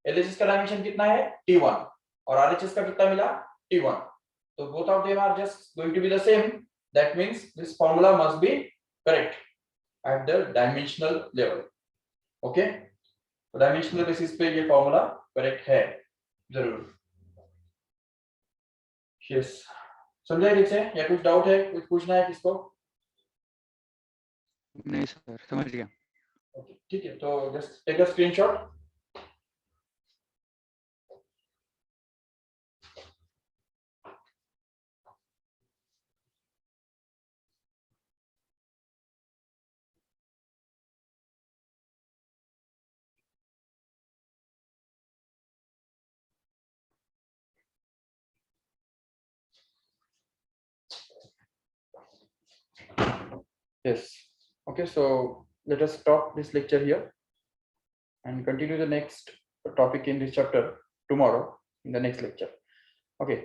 A: LHS का डायमेंशन कितना है t1 और RHS का कितना मिला t1, so both of them are just going to be the same, that means this formula must be correct at the dimensional level। okay, तो डायमेंशनल बेसिस पे ये फॉर्मूला करेक्ट है जरूर। यस, समझा ठीक से, या कुछ डाउट है, कुछ पूछना है किसको?
B: नहीं सर, समझ गया।
A: ओके ठीक है, तो just take a screenshot. Yes. Okay, so let us stop this lecture here and continue the next topic in this chapter tomorrow in the next lecture. Okay.